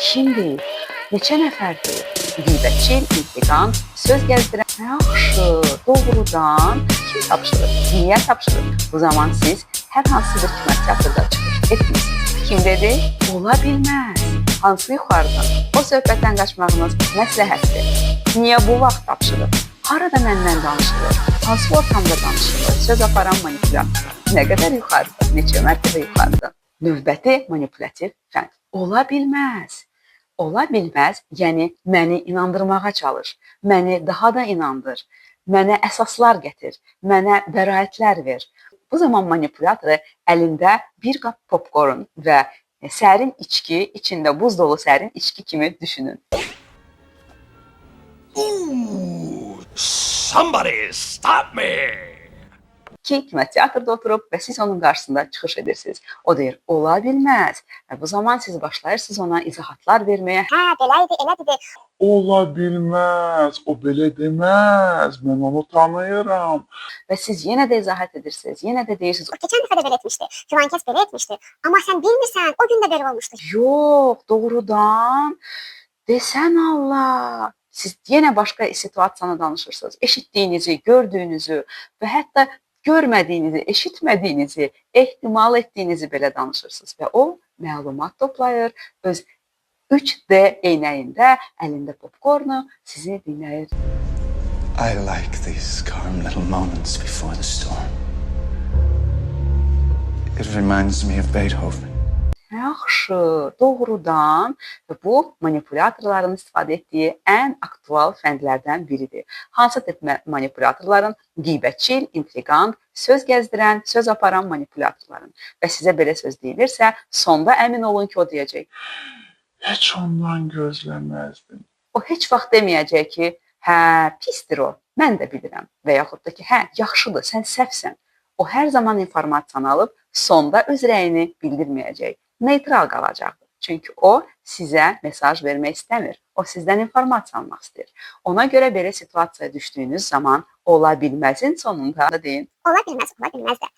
Kimdir? Neçə nəfərdir? Qeybətçi, intiqam, söz gəzdirən, yaxşı, doğrudan kim tapşırır? Niyə tapşırır? Bu zaman siz hər hansı bir kinoteatrda çıxış etmirsiniz. Kim dedi? Ola bilməz. Hansı yuxarıdan? O söhbətdən qaçmağınız məsləhətdir. Niyə bu vaxt tapşırır? Harada məndən danışılır? Hansı ortamda danışılır? Söz aparan manipulyator. Nə qədər yuxarıda? Neçə mərtəbə yuxarıda? Növbəti manipulativ fənd. Ola bilməz. Ola bilməz, yəni məni inandırmağa çalış, məni daha da inandır, mənə əsaslar gətir, mənə bəraətlər ver. Bu zaman manipulyatoru əlində bir qap popkorn və sərin içki, içində buz dolu sərin içki kimi düşünün. Somebody stop me! Ki kinoteatrda oturub və siz onun qarşısında çıxış edirsiniz. O deyir, ola bilməz. Bu zaman siz başlayırsınız ona izahatlar verməyə. Hə, belədir, elədir. Ola bilməz, o belə deməz, mən onu tanıyıram. Və siz yenə də izahat edirsiniz, yenə də deyirsiniz. O keçən dəfə də belə etmişdi, filan kəs belə etmişdi. Amma sən bilmirsən, o gün də belə olmuşdu. Yox, doğrudan. Desən Allah. Siz yenə başqa situasiyanı danışırsınız. Eşitdiyinizi, gördüyünüzü və hətta görmədiyinizi, eşitmədiyinizi, ehtimal etdiyinizi belə danışırsınız və o məlumat toplayır, öz 3D eynəyində, əlində popkornu sizi dinləyir. I like these calm little moments before the storm. It reminds me of Beethoven. Yaxşı, doğrudan və bu manipulyatorların istifadə etdiyi ən aktual fəndlərdən biridir. Hansı tip manipulyatorların? Qeybətçil, intriqant, söz gəzdirən, söz aparan manipulyatorların. Və sizə belə söz deyilirsə, sonda əmin olun ki, o deyəcək. Heç ondan gözləməzdim. O heç vaxt deməyəcək ki, hə, pisdir o, mən də bilirəm. Və yaxud da ki, hə, yaxşıdır, sən səhvsən. O hər zaman informasiyanı alıb, sonda öz rəyini bildirməyəcək. Neytral qalacaqdır. Çünki o sizə mesaj vermək istəmir. O sizdən informasiya almaq istəyir. Ona görə belə situasiyaya düşdüyünüz zaman ola bilməzin sonunda da deyin. Ola bilməz, ola bilməz də.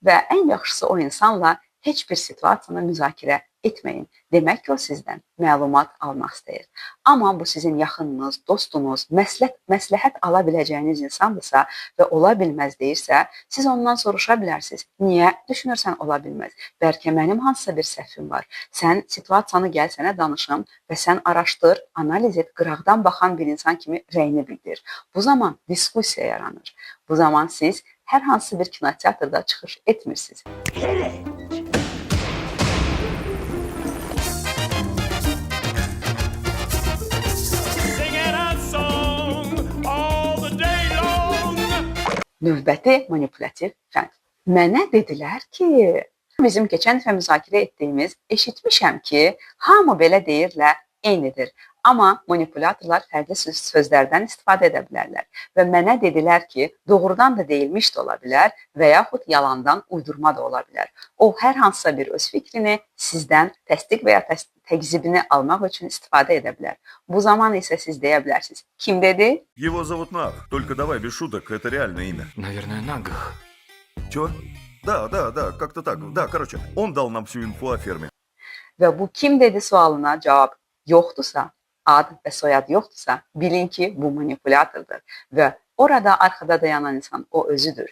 Və ən yaxşısı o insanla heç bir situasiyanı müzakirə etməyin. Demək ki, o sizdən məlumat almaq istəyir. Amma bu sizin yaxınınız, dostunuz, məsləhət ala biləcəyiniz insandırsa və ola bilməz deyirsə, siz ondan soruşa bilərsiniz. Niyə düşünürsən ola bilməz? Bəlkə mənim hansısa bir səhvim var. Sən situasiyanı gəl sənə danışım və sən araşdır, analiz et, qıraqdan baxan bir insan kimi rəyini bildir. Bu zaman diskussiya yaranır. Bu zaman siz hər hansı bir kinoteatrda çıxış etmirsiniz. Növbəti manipulativ fənd. Mənə dedilər ki, bizim keçən dəfə müzakirə etdiyimiz eşitmişəm ki, hamı belə deyirlər, eynidir. Amma manipulyatorlar fərqli sözlərdən istifadə edə bilərlər. Və mənə dedilər ki, doğrudan da deyilmiş də ola bilər və yaxud yalandan uydurma da ola bilər. O, hər hansısa bir öz fikrini sizdən təsdiq və ya təkzibini almaq üçün istifadə edə bilər. Bu zaman isə siz deyə bilərsiniz. Kim dedi? Его зовут Наг. Только давай без шуток, это реальное имя. Наверное, Нагах. Чё? Да, как-то так. Да, короче, он дал нам всю инфу о ферме. Və bu kim dedi sualına cavab yoxdursa, ad və soyad yoxdursa, bilin ki, bu manipulyatordur və orada arkada dayanan insan o özüdür.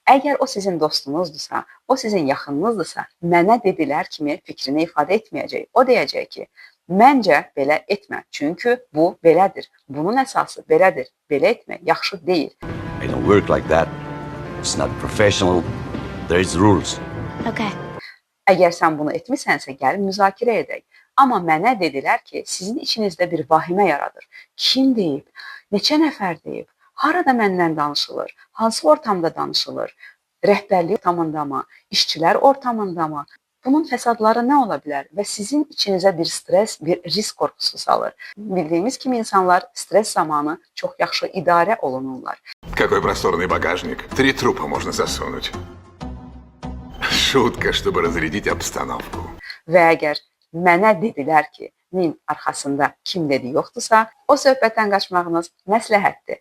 Əgər o sizin dostunuzdursa, o sizin yaxınınızdırsa, mənə dedilər kimi fikrini ifadə etməyəcək. O deyəcək ki, məncə belə etmə, çünki bu belədir. Bunun əsası belədir. Belə etmə, yaxşı deyil. I don't work like that. It's not professional. There's rules. Okay. Əgər sən bunu etmisənsə, gəl müzakirə edək. Amma mənə dedilər ki, sizin içinizdə bir vahimə yaradır. Kim deyib? Neçə nəfər deyib? Harada məndən danışılır? Hansı ortamda danışılır? Rəhbərlik ortamında mı? İşçilər ortamında mı? Bunun fəsadları nə ola bilər? Və sizin içinizə bir stres, bir risk qorxusu salır. Bildiyimiz kimi insanlar stres zamanı çox yaxşı idarə olunurlar. Какой просторный багажник. 3 трупа можно засунуть. Шутка, чтобы разрядить обстановку. Və əgər mənə dedilər ki, nin arxasında kim dedi yoxdursa, o söhbətdən qaçmağınız məsləhətdir.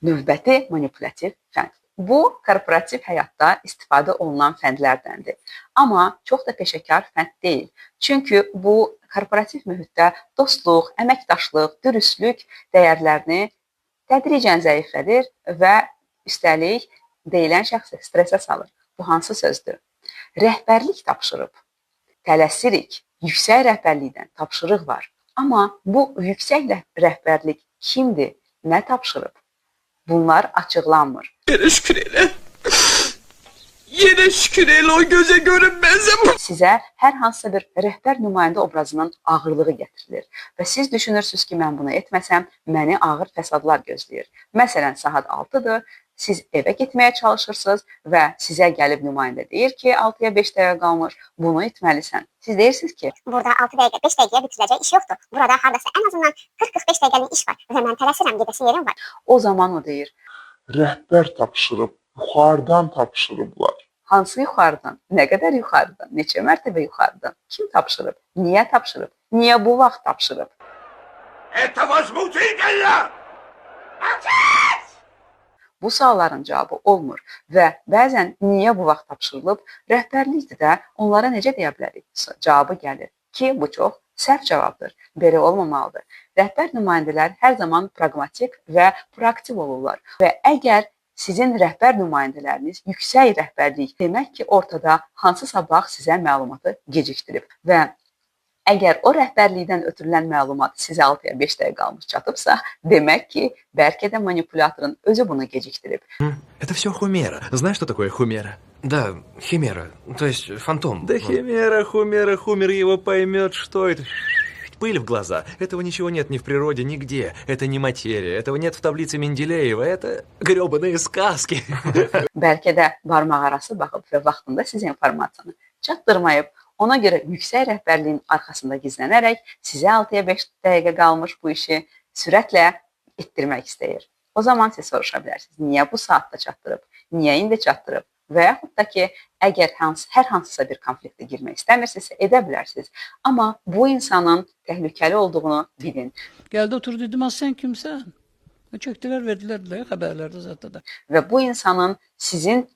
Növbəti manipulativ fənd. Bu, korporativ həyatda istifadə olunan fəndlərdəndir. Amma çox da peşəkar fənd deyil. Çünki bu, korporativ mühitdə dostluq, əməkdaşlıq, dürüstlük dəyərlərini tədricən zəiflədir və üstəlik deyilən şəxsi stresə salır. Bu hansı sözdür? Rəhbərlik tapşırıb. Tələsirik. Yüksək rəhbərlikdən tapşırıq var. Amma bu yüksək rəhbərlik kimdir? Nə tapşırıb? Bunlar açıqlanmır. Yine şükür eyle. Yine şükür eyle o göze görünmez ama. Sizə hər hansısa bir rəhbər nümayəndə obrazının ağırlığı gətirilir və siz düşünürsünüz ki, mən bunu etməsəm, məni ağır fəsadlar gözləyir. Məsələn, saat 6-dır, siz evə getməyə çalışırsınız və sizə gəlib nümayəndə deyir ki, 6-ya 5 dəqiqə qalmış, bunu etməlisən. Siz deyirsiniz ki, Burada 6 dəqiqə, 5 dəqiqəyə bitiriləcək iş yoxdur. Burada hardasa ən azından 40-45 dəqiqəlik iş var və mən tələsirəm, gedəsi yerim var. o zaman o deyir, Rəhbər tapşırıb, yuxarıdan tapşırıblar. hansı yuxarıdan, nə qədər yuxarıdan, neçə mərtəbə yuxarıdan, kim tapşırıb, niyə tapşırıb, niyə bu vaxt tapşırıb? Это возмутительно! Bu sualların cavabı olmur və bəzən niyə bu vaxt tapşırılıb, rəhbərlikdir də onlara necə deyə bilərik? Cavabı gəlir ki, bu çox səhv cavabdır. Belə olmamalıdır. Rəhbər nümayəndələr hər zaman praqmatik və proaktiv olurlar və əgər sizin rəhbər nümayəndələriniz yüksək rəhbərlik, demək ki, ortada hansısa vaxt sizə məlumatı gecikdirib və əgər o rəhbərlikdən ötürülən məlumat sizə 6-ya 5 dəqiqə qalmış çatıbsa, demək ki, bəlkə də manipulatorun özü bunu gecikdirib. Это все хумера. Знаешь, что такое хумера? Да, химера, то есть фантом. Да химера, хумера, хумер его поймет, что это. Пыль в глаза. Этого ничего нет ни в природе, нигде. Это не материя. Этого нет в таблице Менделеева. Это грёбаные сказки. Bəlkə də barmaq arası baxıb və vaxtında sizə informasiyanı çatdırmayıb, ona görə yüksək rəhbərliyin arxasında gizlənərək sizə 6-ya 5 dəqiqə qalmış bu işi sürətlə etdirmək istəyir. O zaman siz soruşa bilərsiniz, niyə bu saatda çatdırıb, niyə indi çatdırıb və yaxud da ki, əgər hər hansısa bir konfliktə girmək istəmirsinizsə, edə bilərsiniz. Amma bu insanın təhlükəli olduğunu bilin. Geldi oturdu dedim, "Az sen kimsen?" Çöktüler verdiler de haberlerde zaten de. Və bu insanın sizin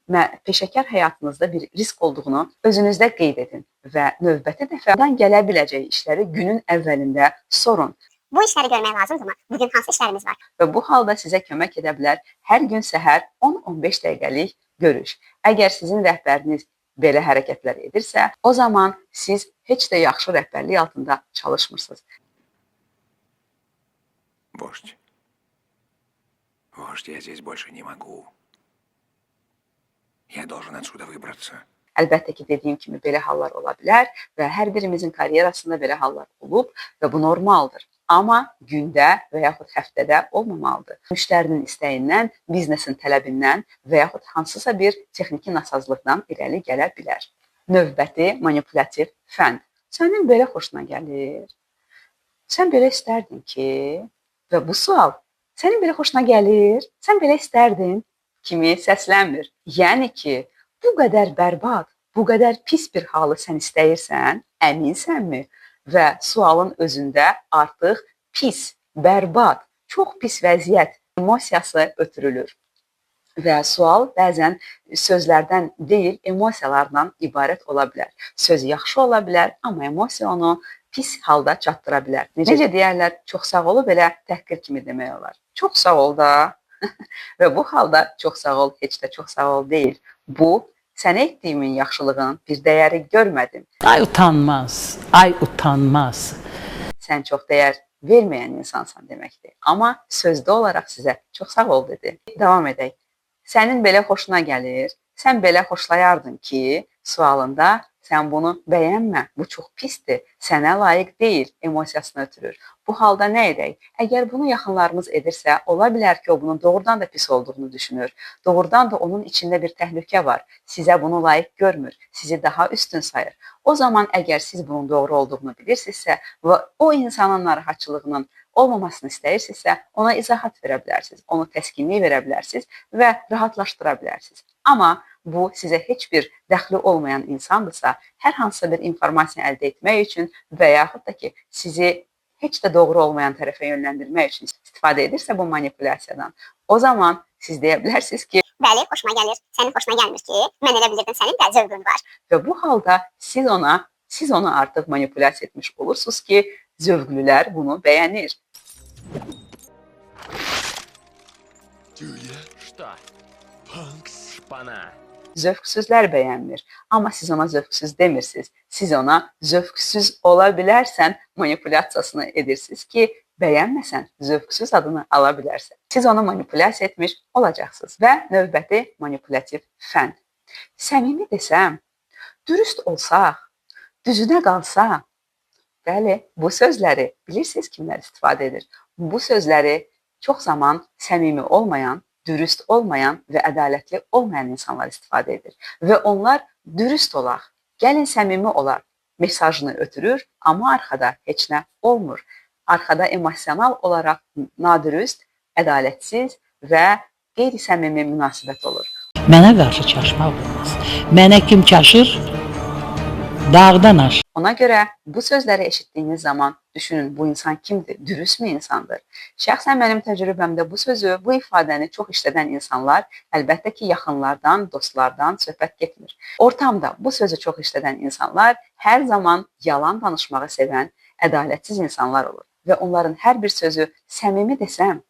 peşəkar həyatınızda bir risk olduğunu özünüzdə qeyd edin və növbəti dəfədən gələ biləcəyi işləri günün əvvəlində sorun. Bu işləri görmək lazımdırmı? Bugün hansı işlərimiz var? Və bu halda sizə kömək edə bilər hər gün səhər 10-15 dəqiqəlik görüş. Əgər sizin rəhbəriniz belə hərəkətlər edirsə, o zaman siz heç də yaxşı rəhbərlik altında çalışmırsınız. Вождь. Вождь, я здесь больше не могу. Я должен отсюда выбраться. Əlbəttə ki, dediyim kimi belə hallar ola bilər və hər birimizin karyerasında belə hallar olub və bu normaldır. Amma gündə və yaxud həftədə olmamalıdır. Müştərinin istəyindən, biznesin tələbindən və yaxud hansısa bir texniki nasazlıqdan irəli gələ bilər. Növbəti manipulativ fənd. Sənin belə xoşuna gəlir. Sən belə istərdin ki, və bu sual, sənin belə xoşuna gəlir, sən belə istərdin kimi səslənmir. Yəni ki, bu qədər bərbad, bu qədər pis bir halı sən istəyirsən, əminsənmi? Və sualın özündə artıq pis, bərbad, çox pis vəziyyət emosiyası ötürülür. Və sual bəzən sözlərdən deyil, emosiyalardan ibarət ola bilər. Söz yaxşı ola bilər, amma emosiya onu pis halda çatdıra bilər. Necə deyərlər, çox sağ ol belə təhqir kimi demək olar. Çox sağ ol da. Və bu halda çox sağ ol, heç də çox sağ ol deyil. Bu, sənə etdiyimin yaxşılığının bir dəyəri görmədim. Ay utanmaz, ay utanmaz. Sən çox dəyər verməyən insansan deməkdir. Amma sözdə olaraq sizə çox sağ ol dedi. Davam edək. Sənin belə xoşuna gəlir, sən belə xoşlayardın ki, sualında sən bunu bəyənmə, bu çox pisdir, sənə layiq deyil emosiyasını ötürür. Bu halda nə edək? Əgər bunu yaxınlarımız edirsə, ola bilər ki, o bunun doğrudan da pis olduğunu düşünür. Doğrudan da onun içində bir təhlükə var. Sizə bunu layiq görmür, sizi daha üstün sayır. O zaman əgər siz bunun doğru olduğunu bilirsinizsə və o insanın narahatçılığının olmamasını istəyirsinizsə, ona izahat verə bilərsiniz, onu təskinlik verə bilərsiniz və rahatlaşdıra bilərsiniz. Amma bu sizə heç bir dəxli olmayan insandırsa, hər hansısa bir informasiya əldə etmək üçün və yaxud da ki, sizi heç də doğru olmayan tərəfə yönləndirmək üçün istifadə edirsə bu manipulyasiyadan, o zaman siz deyə bilərsiniz ki, Bəli, xoşuma gəlir. Sənin xoşuna gəlmir ki, mən elə bilirdim sənin də zövqün var. Və bu halda siz onu artıq manipulyasiya etmiş olursunuz ki, zövqlülər bunu bəyənir. Zövqsüzlər bəyənmir. Amma siz ona zövqsüz demirsiniz. Siz ona zövqsüz ola bilərsən manipulyasiyasını edirsiniz ki, bəyənməsən zövqsüz adını ala bilərsən. Siz onu manipulyasiya etmiş olacaqsınız. Və növbəti manipulyativ fənd. Səmimi desəm, dürüst olsaq, düzünə qalsa, bəli, bu sözləri bilirsiniz kimlər istifadə edir. Bu sözləri çox zaman səmimi olmayan, dürüst olmayan və ədalətli olmayan insanlar istifadə edir. Və onlar dürüst olaq, gəlin səmimi olaq mesajını ötürür, amma arxada heç nə olmur. Arxada emosional olaraq nadürüst, ədalətsiz və qeyri-səmimi münasibət olur. Mənə qarşı çaşmaq olmaz. Mənə kim çaşır? Dağdan aşır. Ona görə bu sözləri eşitdiyiniz zaman düşünün, bu insan kimdir? Dürüst mü insandır? Şəxsən mənim təcrübəmdə bu sözü, bu ifadəni çox işlədən insanlar, əlbəttə ki, yaxınlardan, dostlardan söhbət getmir. Ortamda bu sözü çox işlədən insanlar hər zaman yalan danışmağı sevən, ədalətsiz insanlar olur. Və onların hər bir sözü səmimi desəm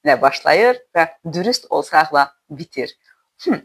ilə başlayır və dürüst olsaqla bitir.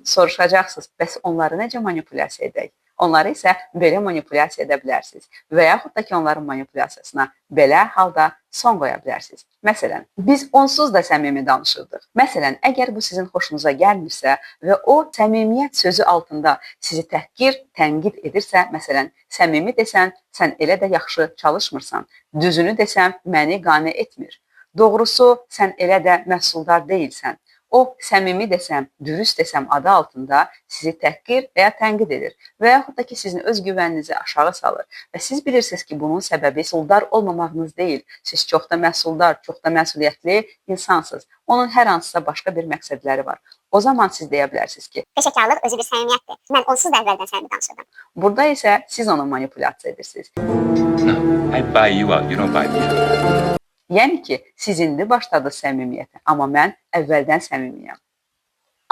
Soruşacaqsınız, bəs onları necə manipulyasiya edək? Onları isə belə manipulyasiya edə bilərsiniz və yaxud da ki, onların manipulyasiyasına belə halda son qoya bilərsiniz. Məsələn, biz onsuz da səmimi danışırdıq. Məsələn, əgər bu sizin xoşunuza gəlmirsə və o səmimiyyət sözü altında sizi təhqir, tənqid edirsə, məsələn, səmimi desən, sən elə də yaxşı çalışmırsan, düzünü desəm, məni qane etmir. Doğrusu, sən elə də məhsuldar deyilsən. O, səmimi desəm, dürüst desəm adı altında sizi təhqir və ya tənqid edir və yaxud da ki, sizin öz güvəninizi aşağı salır və siz bilirsiniz ki, bunun səbəbi məhsuldar olmamağınız deyil. Siz çox da məhsuldar, çox da məsuliyyətli insansınız. Onun hər hansısa başqa bir məqsədləri var. O zaman siz deyə bilərsiniz ki, Peşəkarlıq özü bir səmimiyyətdir. Mən onsuz da əvvəldən səmimi danışırdım. burada isə siz onu manipulyasiya edirsiniz. I buy you out, you don't buy me. Yəni ki, siz indi başladınız səmimiyyətə, amma mən əvvəldən səmimiyəm.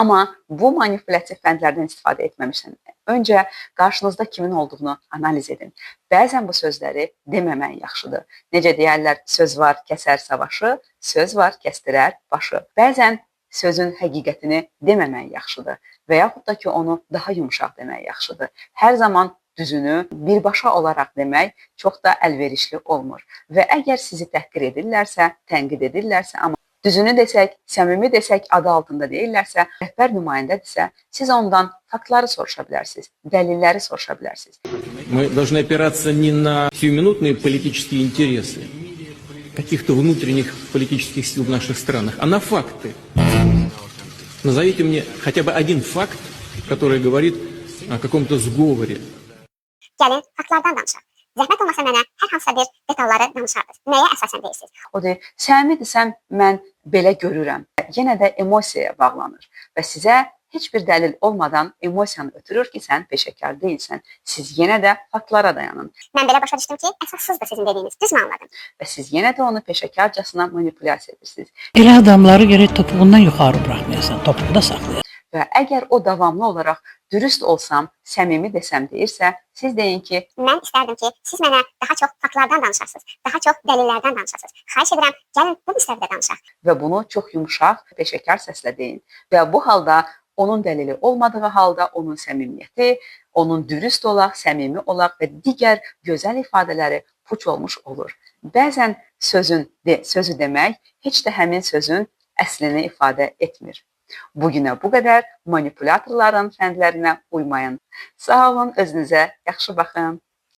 Amma bu manipulyasiya fəndlərdən istifadə etməmişsən. Öncə qarşınızda kimin olduğunu analiz edin. Bəzən bu sözləri deməmək yaxşıdır. Necə deyərlər, söz var, kəsər savaşı, söz var, kəsdirər başı. Bəzən sözün həqiqətini deməmək yaxşıdır və yaxud da ki, onu daha yumşaq demək yaxşıdır. Hər zaman düzünü birbaşa olaraq demək çox da əlverişli olmur. Və əgər sizi təhqir edirlərsə, tənqid edirlərsə, amma düzünü desək, səmimi desək, adı altında deyirlərsə, rəhbər nümayəndədirsə, siz ondan faktları soruşa bilərsiniz, dəlilləri soruşa bilərsiniz. Мы должны опираться не на сиюминутные политические интересы каких-то внутренних политических сил в наших странах, а на факты. Назовите мне хотя бы один факт, который говорит о каком-то сговоре. Gəlin, faktlardan danışaq. Zəhmət olmasa mənə hər hansısa bir detalları danışardınız. Nəyə əsasən deyirsiniz? O deyir, səmimi desəm, mən belə görürəm. Yenə də emosiyaya bağlanır və sizə heç bir dəlil olmadan emosiyanı ötürür ki, sən peşəkar deyilsən. Siz yenə də faktlara dayanın. Mən belə başa düşdüm ki, əsassızdır sizin dediyiniz. Düzmü anladım? Və siz yenə də onu peşəkarcasına manipulyasiya edirsiniz. Elə adamları gərək topuğundan yuxarı buraxmayasan, topuqda saxlayasan. Və əgər o davamlı olaraq dürüst olsam, səmimi desəm deyirsə, siz deyin ki, Mən istərdim ki, siz mənə daha çox faktlardan danışasınız, daha çox dəlillərdən danışasınız. Xahiş edirəm, gəlin bu müstəvidə danışaq. və bunu çox yumşaq, peşəkar səslə deyin. Və bu halda onun dəlili olmadığı halda onun səmimiyyəti, onun dürüst olaq, səmimi olaq və digər gözəl ifadələri puç olmuş olur. Bəzən sözü demək heç də həmin sözün əslini ifadə etmir. Bugünə bu qədər manipulyatorların fəndlərinə uymayın. Sağ olun, özünüzə yaxşı baxın.